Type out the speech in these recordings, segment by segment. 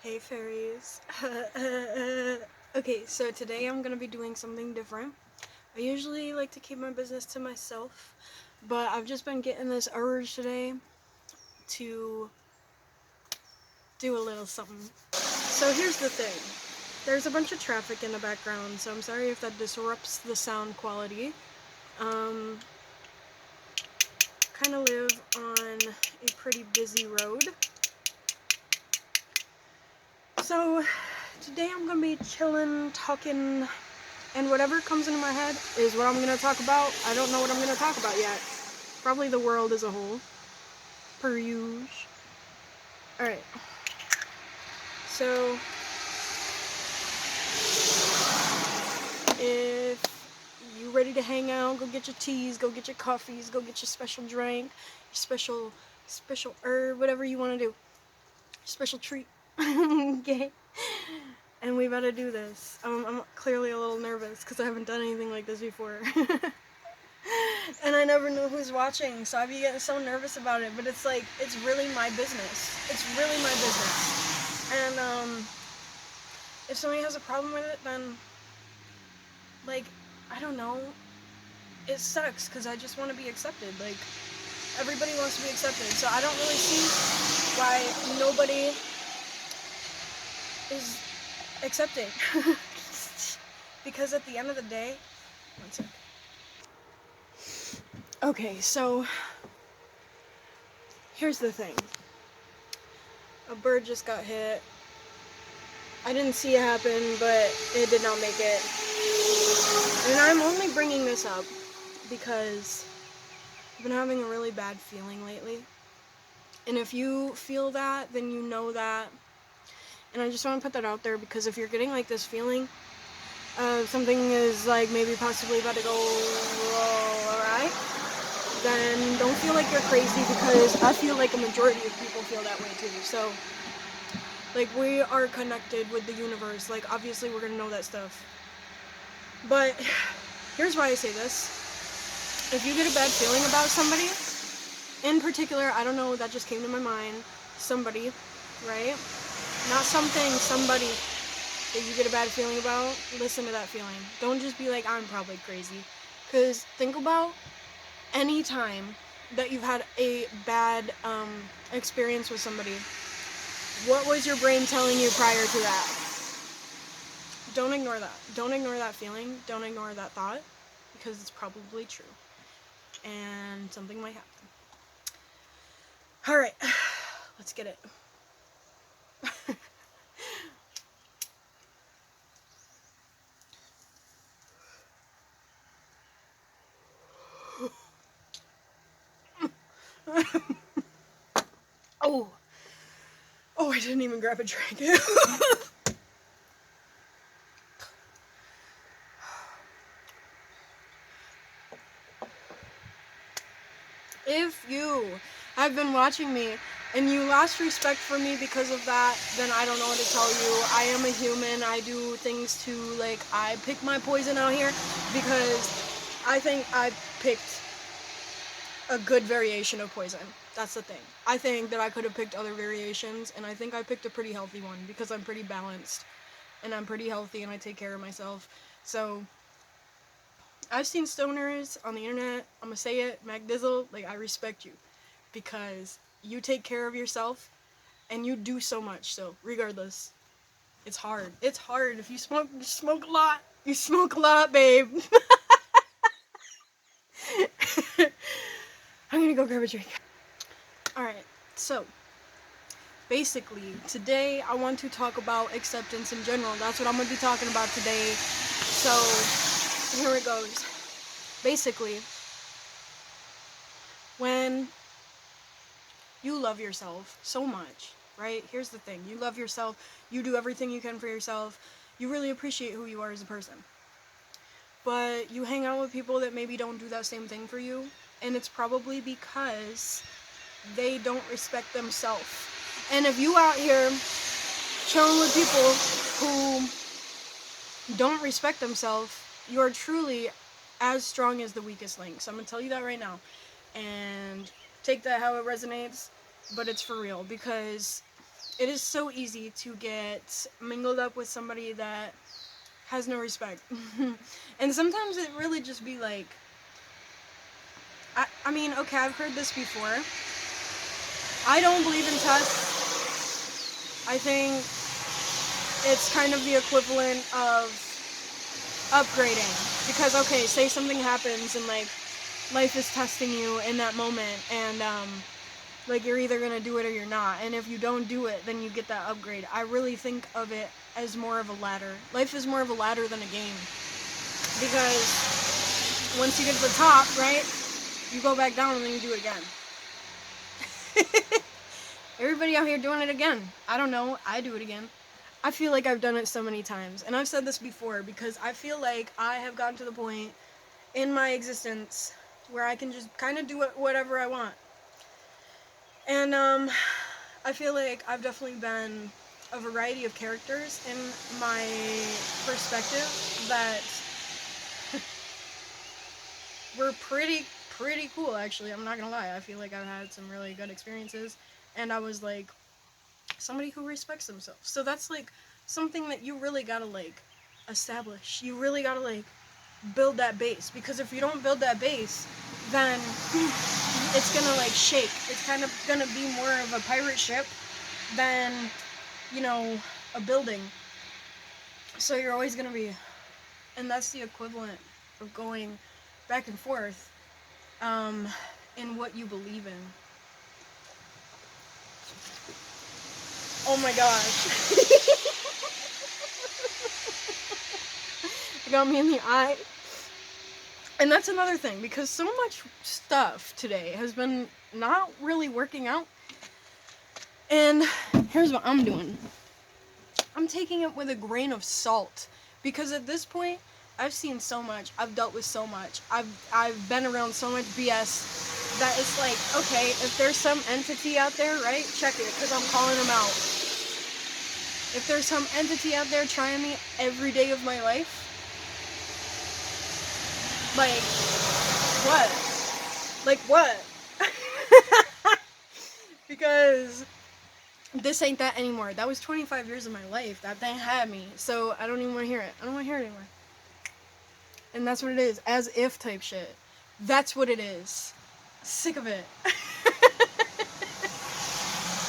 Hey fairies. Okay, so today I'm gonna be doing something different. I usually like to keep my business to myself, but I've just been getting this urge today to do a little something. So here's the thing. There's a bunch of traffic in the background, so I'm sorry if that disrupts the sound quality. Um, kind of live on a pretty busy road. So today I'm gonna be chilling, talking, and whatever comes into my head is what I'm going to talk about. I don't know what I'm going to talk about yet. Probably the world as a whole. Per usual. Alright. So, if you ready to hang out, go get your teas, go get your coffees, go get your special drink, your special herb, whatever you want to do. Special treat. Okay. And we better do this. I'm clearly a little nervous because I haven't done anything like this before. And I never know who's watching, so I'd be getting so nervous about it. But it's like, it's really my business. It's really my business. And if somebody has a problem with it, then like, I don't know. It sucks because I just want to be accepted. Like, everybody wants to be accepted, so I don't really see why nobody is accepting. Because at the end of the day, one sec. Okay, so here's the thing. A bird just got hit. I didn't see it happen, but it did not make it. And I'm only bringing this up because I've been having a really bad feeling lately. And if you feel that, then you know that. And I just want to put that out there because if you're getting like this feeling, something is like maybe possibly about to go awry, then don't feel like you're crazy because I feel like a majority of people feel that way too. So, like, we are connected with the universe. Like, obviously, we're gonna know that stuff. But here's why I say this. If you get a bad feeling about somebody, in particular, I don't know, that just came to my mind, somebody, right? Not something, somebody that you get a bad feeling about, listen to that feeling. Don't just be like, I'm probably crazy. Because think about any time that you've had a bad experience with somebody. What was your brain telling you prior to that? Don't ignore that. Don't ignore that feeling. Don't ignore that thought. Because it's probably true. And something might happen. Alright, let's get it. Oh, I didn't even grab a drink. If you have been watching me and you lost respect for me because of that, then I don't know what to tell you. I am a human. I do things too. Like, I pick my poison out here because I think I picked a good variation of poison. That's the thing. I think that I could have picked other variations, and I think I picked a pretty healthy one because I'm pretty balanced and I'm pretty healthy and I take care of myself. So, I've seen stoners on the internet. I'm gonna say it, MacDizzle, like, I respect you because you take care of yourself and you do so much. So, regardless, it's hard. It's hard. If you smoke a lot. You smoke a lot, babe. I'm gonna go grab a drink. Alright, so basically, today I want to talk about acceptance in general. That's what I'm gonna be talking about today. So, here it goes. Basically, when you love yourself so much, right? Here's the thing. You love yourself. You do everything you can for yourself. You really appreciate who you are as a person. But you hang out with people that maybe don't do that same thing for you, and it's probably because they don't respect themselves. And if you out here chilling with people who don't respect themselves, you're truly as strong as the weakest link. So I'm gonna tell you that right now. And take that how it resonates, but it's for real because it is so easy to get mingled up with somebody that has no respect. And sometimes it really just be like, I mean, okay, I've heard this before. I don't believe in tests. I think it's kind of the equivalent of upgrading. Because, okay, say something happens and, like, life is testing you in that moment, and, like, you're either gonna do it or you're not. And if you don't do it, then you get that upgrade. I really think of it as more of a ladder. Life is more of a ladder than a game. Because once you get to the top, right, you go back down and then you do it again. Everybody out here doing it again. I don't know. I do it again. I feel like I've done it so many times. And I've said this before because I feel like I have gotten to the point in my existence where I can just kind of do whatever I want. And I feel like I've definitely been a variety of characters in my perspective that were pretty cool, actually. I'm not gonna lie. I feel like I've had some really good experiences, and I was like somebody who respects themselves. So that's like something that you really gotta like establish. You really gotta like build that base, because if you don't build that base, then it's gonna like shake. It's kind of gonna be more of a pirate ship than, you know, a building. So you're always gonna be, and that's the equivalent of going back and forth in what you believe in. Oh my gosh. It got me in the eye. And that's another thing, because so much stuff today has been not really working out. And here's what I'm doing. I'm taking it with a grain of salt. Because at this point, I've seen so much. I've dealt with so much. I've been around so much BS that it's like, okay, if there's some entity out there, right, check it, because I'm calling them out. If there's some entity out there trying me every day of my life, like, what? Like, what? Because this ain't that anymore. That was 25 years of my life. That thing had me. So I don't even want to hear it. I don't want to hear it anymore. And that's what it is. As if type shit. That's what it is. Sick of it.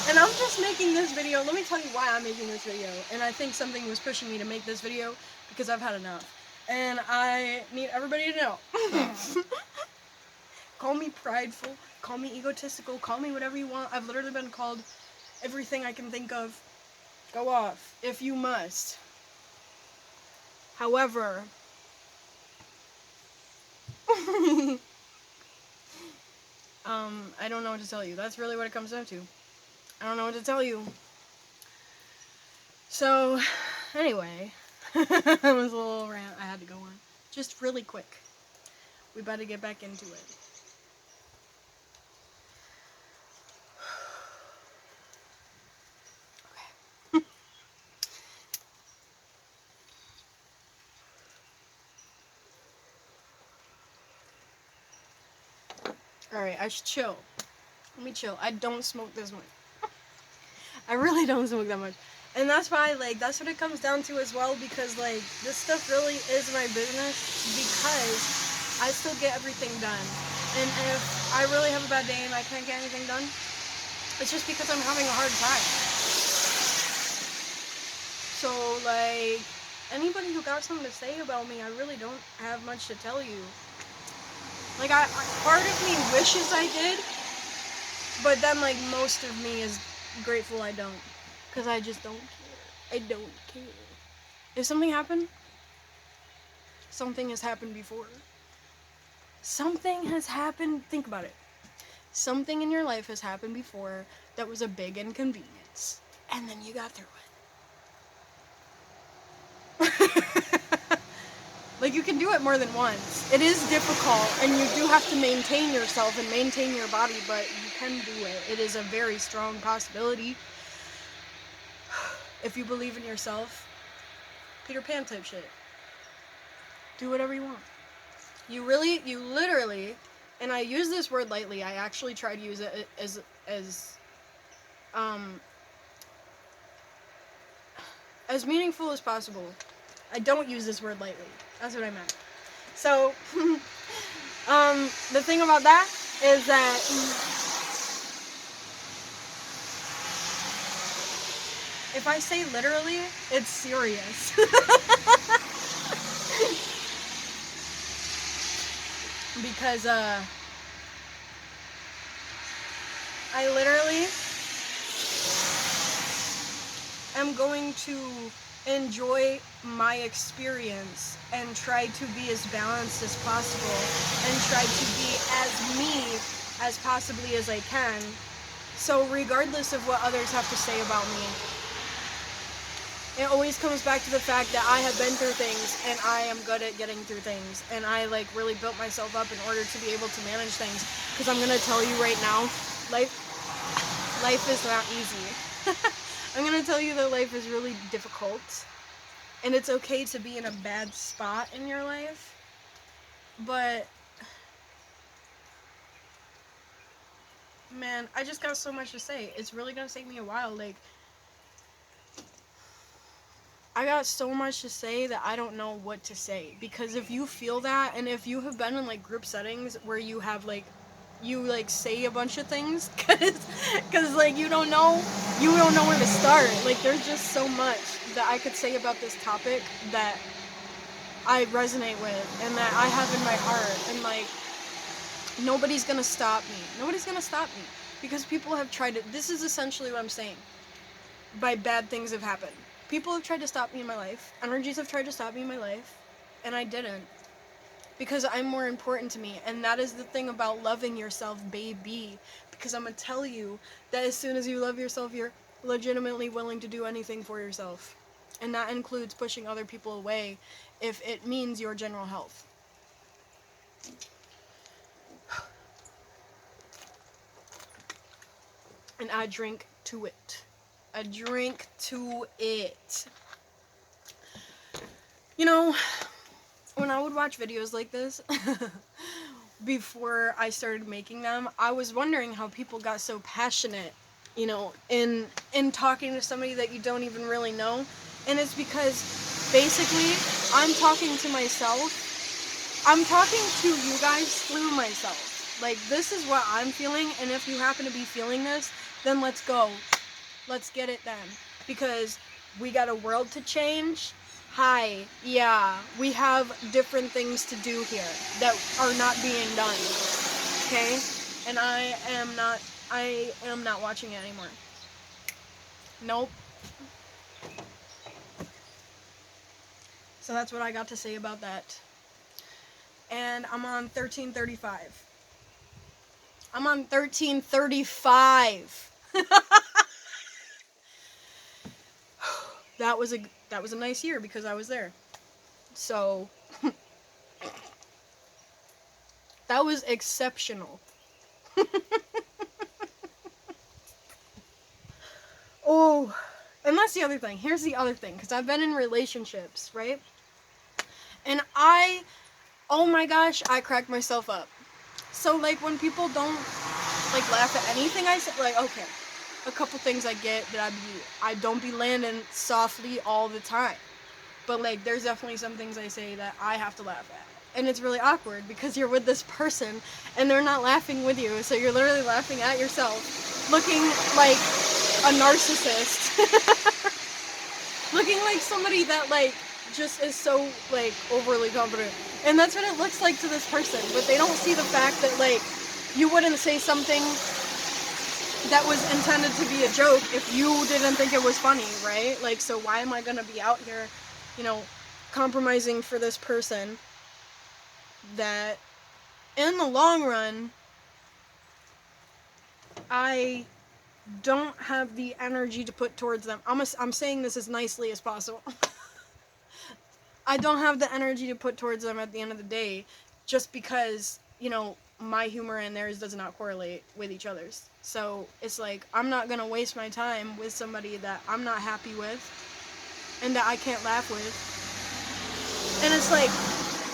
And I'm just making this video. Let me tell you why I'm making this video. And I think something was pushing me to make this video because I've had enough. And I need everybody to know. Call me prideful. Call me egotistical. Call me whatever you want. I've literally been called everything I can think of. Go off if you must. However, I don't know what to tell you. That's really what it comes down to. I don't know what to tell you. So, anyway, that was a little rant I had to go on. Just really quick. We better get back into it. Okay. Alright, I should chill. Let me chill. I don't smoke this much. I really don't smoke that much. And that's why, like, that's what it comes down to as well, because, like, this stuff really is my business, because I still get everything done. And if I really have a bad day and I can't get anything done, it's just because I'm having a hard time. So, like, anybody who got something to say about me, I really don't have much to tell you. Like, part of me wishes I did, but then, like, most of me is grateful I don't. Because I just don't care. I don't care. If something happened, something has happened before. Something has happened, think about it. Something in your life has happened before that was a big inconvenience. And then you got through it. Like, you can do it more than once. It is difficult, and you do have to maintain yourself and maintain your body, but you can do it. It is a very strong possibility. If you believe in yourself, Peter Pan type shit. Do whatever you want. You literally, and I use this word lightly, I actually try to use it as as meaningful as possible. I don't use this word lightly. That's what I meant. So, the thing about that is that if I say literally, it's serious. Because, I literally am going to enjoy my experience and try to be as balanced as possible and try to be as me as possibly as I can. So regardless of what others have to say about me, it always comes back to the fact that I have been through things and I am good at getting through things, and I like really built myself up in order to be able to manage things. Because I'm gonna tell you right now, life is not easy. I'm gonna tell you that life is really difficult, and it's okay to be in a bad spot in your life, but man, I just got so much to say. It's really gonna take me a while. Like, I got so much to say that I don't know what to say. Because if you feel that, and if you have been in like group settings where you have like, you like say a bunch of things, cause like you don't know where to start. Like, there's just so much that I could say about this topic that I resonate with and that I have in my heart, and like, nobody's gonna stop me. Nobody's gonna stop me. Because people have tried to, this is essentially what I'm saying. By bad things have happened. People have tried to stop me in my life. Energies have tried to stop me in my life. And I didn't. Because I'm more important to me. And that is the thing about loving yourself, baby. Because I'm gonna tell you that as soon as you love yourself, you're legitimately willing to do anything for yourself. And that includes pushing other people away if it means your general health. And I drink to it. I drink to it. You know, when I would watch videos like this, before I started making them, I was wondering how people got so passionate, you know, in talking to somebody that you don't even really know. And it's because, basically, I'm talking to myself. I'm talking to you guys through myself. Like, this is what I'm feeling, and if you happen to be feeling this, then let's go. Let's get it then. Because we got a world to change. Hi, yeah, we have different things to do here that are not being done, okay? And I am not watching it anymore. Nope. So that's what I got to say about that. And I'm on 1335. I'm on 1335. That was a nice year because I was there. So that was exceptional. Oh, and that's the other thing. Here's the other thing, because I've been in relationships, right? And oh my gosh, I crack myself up. So, like, when people don't, like, laugh at anything I say, like, okay, a couple things I get that I don't be landing softly all the time. But, like, there's definitely some things I say that I have to laugh at. And it's really awkward because you're with this person and they're not laughing with you. So you're literally laughing at yourself, looking like a narcissist. Looking like somebody that, like, just is so, like, overly confident. And that's what it looks like to this person. But they don't see the fact that, like, you wouldn't say something that was intended to be a joke if you didn't think it was funny, right? Like, so why am I gonna be out here, you know, compromising for this person that, in the long run, I don't have the energy to put towards them. I'm saying this as nicely as possible. I don't have the energy to put towards them at the end of the day, just because, you know, my humor and theirs does not correlate with each other's. So it's like, I'm not gonna waste my time with somebody that I'm not happy with and that I can't laugh with. And it's like,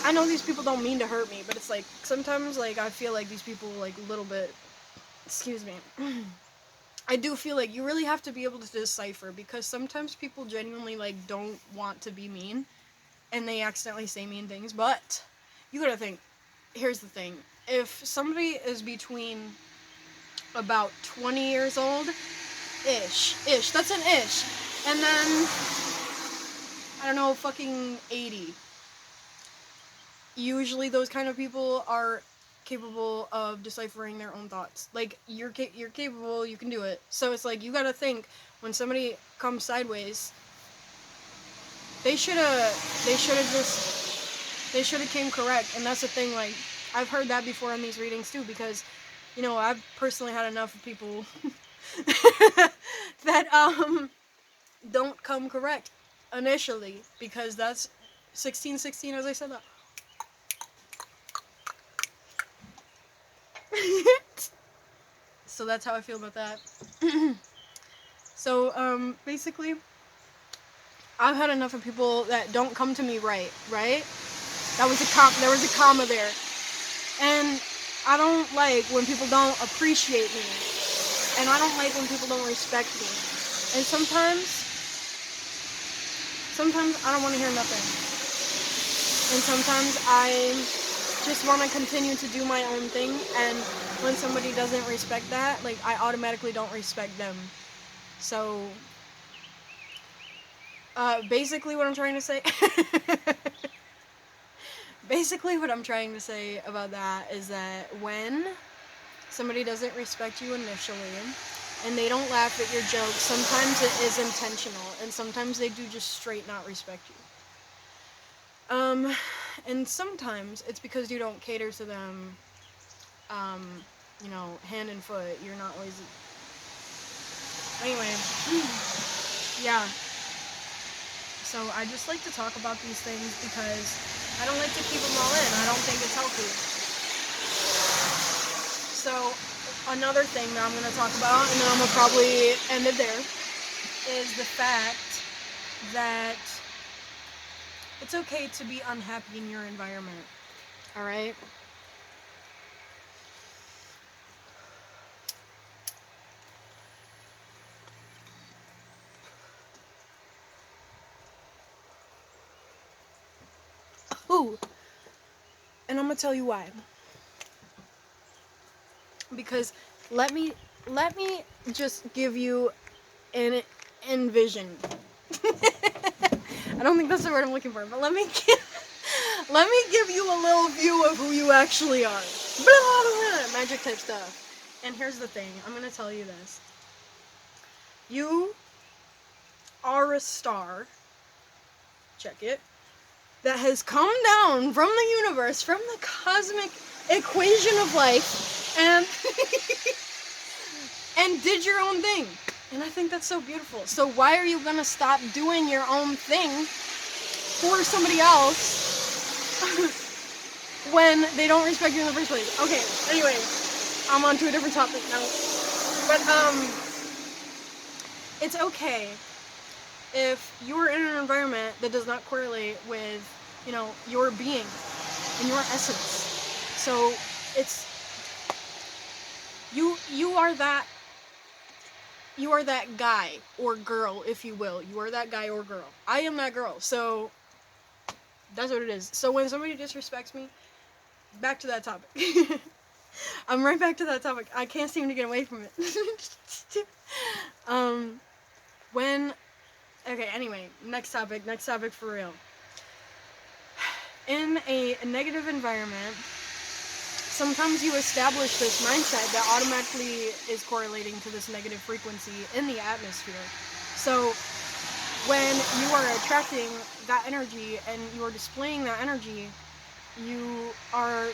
I know these people don't mean to hurt me, but it's like, sometimes, like, I feel like these people, like, a little bit, excuse me, I do feel like you really have to be able to decipher, because sometimes people genuinely like don't want to be mean and they accidentally say mean things. But you gotta think, here's the thing. If somebody is between about 20 years old, ish, that's an ish, and then, I don't know, fucking 80, usually those kind of people are capable of deciphering their own thoughts. Like, you're capable, you can do it. So it's like, you gotta think, when somebody comes sideways, they should've came correct. And that's the thing, like, I've heard that before in these readings too, because, you know, I've personally had enough of people that don't come correct initially, because that's 1616, as I said that. So that's how I feel about that. So basically, I've had enough of people that don't come to me right. There was a comma there. And I don't like when people don't appreciate me. And I don't like when people don't respect me. And sometimes I don't want to hear nothing. And sometimes I just want to continue to do my own thing. And when somebody doesn't respect that, like, I automatically don't respect them. So, basically what I'm trying to say... Basically what I'm trying to say about that is that when somebody doesn't respect you initially, and they don't laugh at your jokes, sometimes it is intentional, and sometimes they do just straight not respect you. And sometimes it's because you don't cater to them, you know, hand and foot. You're not lazy. Anyway, yeah. So I just like to talk about these things because I don't like to keep them all in. I don't think it's healthy. So another thing that I'm going to talk about, and then I'm going to probably end it there, is the fact that it's okay to be unhappy in your environment. Alright? Ooh. And I'm going to tell you why. Because let me just give you an envision. I don't think that's the word I'm looking for, but let me give you a little view of who you actually are. Blah, blah, blah, magic type stuff. And here's the thing. I'm going to tell you this. You are a star. Check it. That has come down from the universe, from the cosmic equation of life, and and did your own thing. And I think that's so beautiful. So why are you gonna stop doing your own thing for somebody else when they don't respect you in the first place? Okay, anyway, I'm on to a different topic now. But it's okay if you're in an environment that does not correlate with, you know, your being and your essence. So it's you are that guy or girl, if you will. You are that guy or girl. I am that girl. So that's what it is. So when somebody disrespects me, back to that topic. I'm right back to that topic. I can't seem to get away from it. Okay, anyway, next topic for real. In a negative environment, sometimes you establish this mindset that automatically is correlating to this negative frequency in the atmosphere. So when you are attracting that energy and you are displaying that energy, you are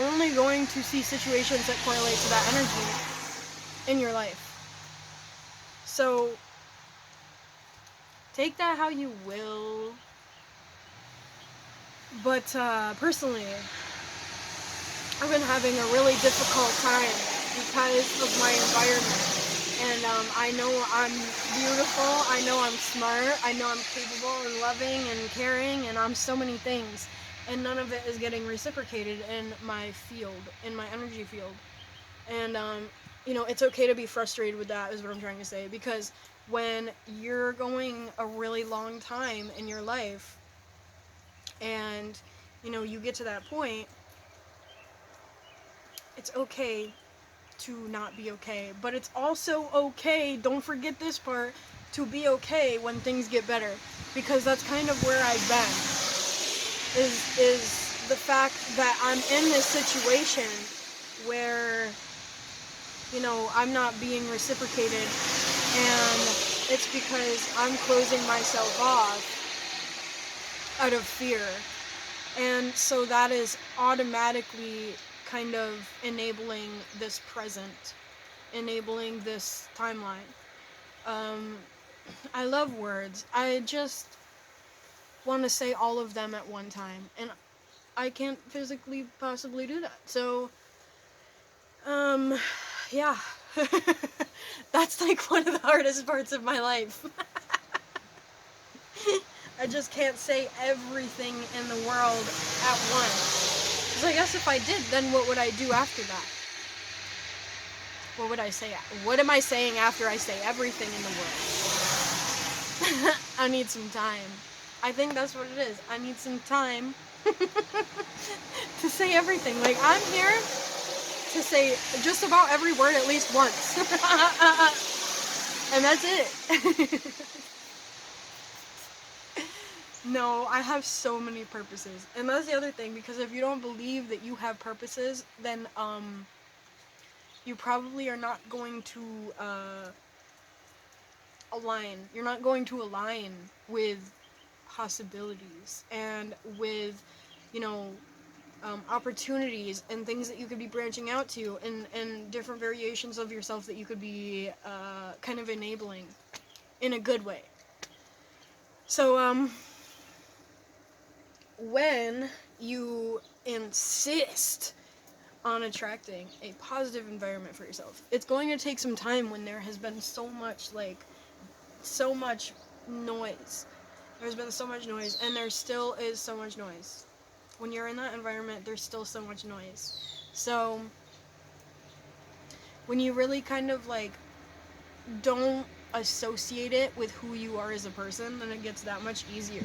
only going to see situations that correlate to that energy in your life. So take that how you will. But personally, I've been having a really difficult time because of my environment. And I know I'm beautiful, I know I'm smart, I know I'm capable and loving and caring, and I'm so many things. And none of it is getting reciprocated in my field, in my energy field. And it's okay to be frustrated with that, is what I'm trying to say. Because when you're going a really long time in your life and, you get to that point, it's okay to not be okay. But it's also okay, don't forget this part, to be okay when things get better. Because that's kind of where I've been. Is the fact that I'm in this situation where, I'm not being reciprocated, and it's because I'm closing myself off out of fear. And so that is automatically kind of enabling this present, enabling this timeline. I love words. I just want to say all of them at one time, and I can't physically possibly do that. So, yeah. That's like one of the hardest parts of my life. I just can't say everything in the world at once. Because I guess if I did, then what would I do after that? What would I say? What am I saying after I say everything in the world? I need some time. I think that's what it is. I need some time to say everything. Like, I'm here to say just about every word at least once. And that's it. No, I have so many purposes. And that's the other thing, because if you don't believe that you have purposes, then you probably are not going to align. You're not going to align with possibilities and with, opportunities and things that you could be branching out to, and different variations of yourself that you could be kind of enabling in a good way. So, when you insist on attracting a positive environment for yourself, it's going to take some time when there has been so much noise. There's been so much noise, and there still is so much noise. When you're in that environment, there's still so much noise. So, when you really kind of don't associate it with who you are as a person, then it gets that much easier.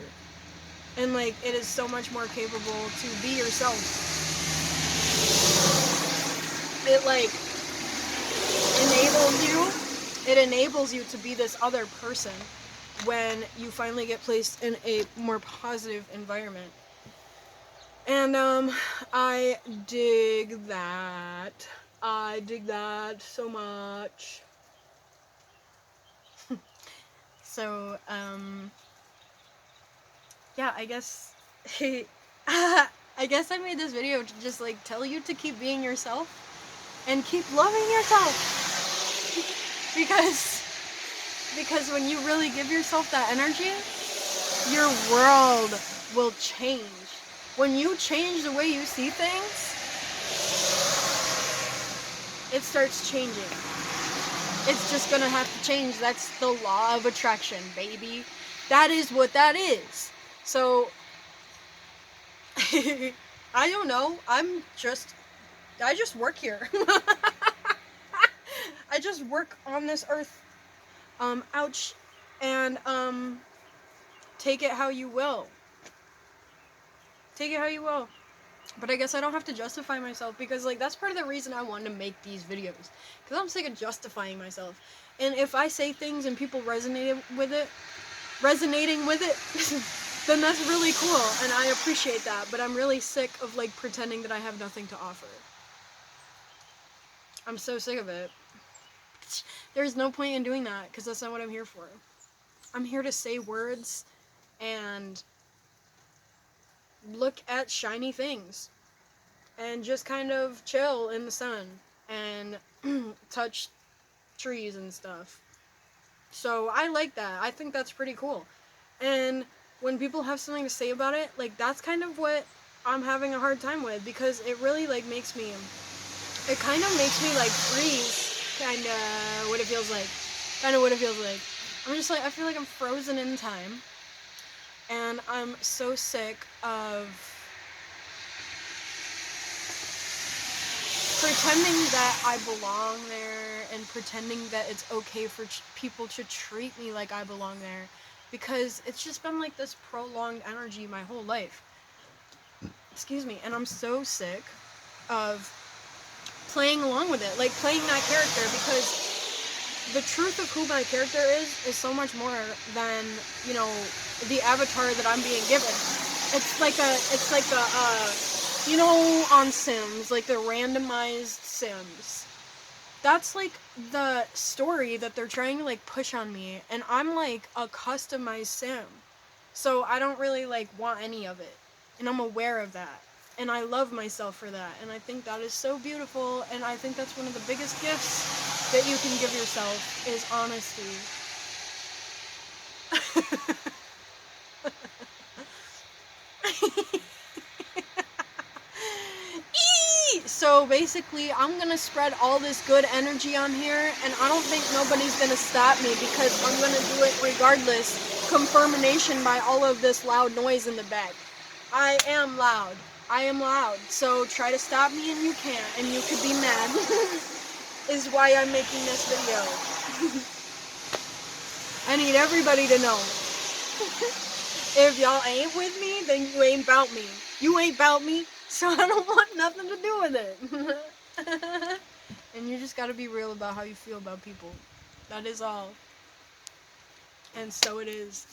And it is so much more capable to be yourself. It enables you to be this other person when you finally get placed in a more positive environment. And I dig that. I dig that so much. So, yeah, I guess I guess I made this video to just tell you to keep being yourself and keep loving yourself. because when you really give yourself that energy, your world will change. When you change the way you see things, it starts changing. It's just gonna have to change. That's the law of attraction, baby. That is what that is. So, I don't know. I just work here. I just work on this earth. Ouch. And, take it how you will. Take it how you will. But I guess I don't have to justify myself, because that's part of the reason I wanted to make these videos. Because I'm sick of justifying myself. And if I say things and people resonating with it, then that's really cool, and I appreciate that. But I'm really sick of pretending that I have nothing to offer. I'm so sick of it. There's no point in doing that, because that's not what I'm here for. I'm here to say words and look at shiny things and just kind of chill in the sun and touch trees and stuff. So I like that. I think that's pretty cool. And when people have something to say about it, that's kind of what I'm having a hard time with, because it really makes me, it kind of makes me freeze, kind of what it feels like. I'm just I feel like I'm frozen in time, and I'm so sick of pretending that I belong there and pretending that it's okay for people to treat me like I belong there, because it's just been like this prolonged energy my whole life. Excuse me. And I'm so sick of playing along with it, like playing that character, because the truth of who my character is so much more than, you know, the avatar that I'm being given. It's like you know, on Sims, like the randomized Sims. That's like the story that they're trying to like push on me, and I'm like a customized Sim. So I don't really like want any of it. And I'm aware of that. And I love myself for that. And I think that is so beautiful, and I think that's one of the biggest gifts that you can give yourself is honesty. So basically, I'm gonna spread all this good energy on here, and I don't think nobody's gonna stop me because I'm gonna do it regardless. Confirmation by all of this loud noise in the back. I am loud. I am loud. So try to stop me and you can't, and you could be mad. Is why I'm making this video. I need everybody to know. If y'all ain't with me, then you ain't about me. You ain't about me, so I don't want nothing to do with it. And you just gotta be real about how you feel about people. That is all. And so it is.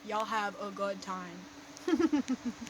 Y'all have a good time.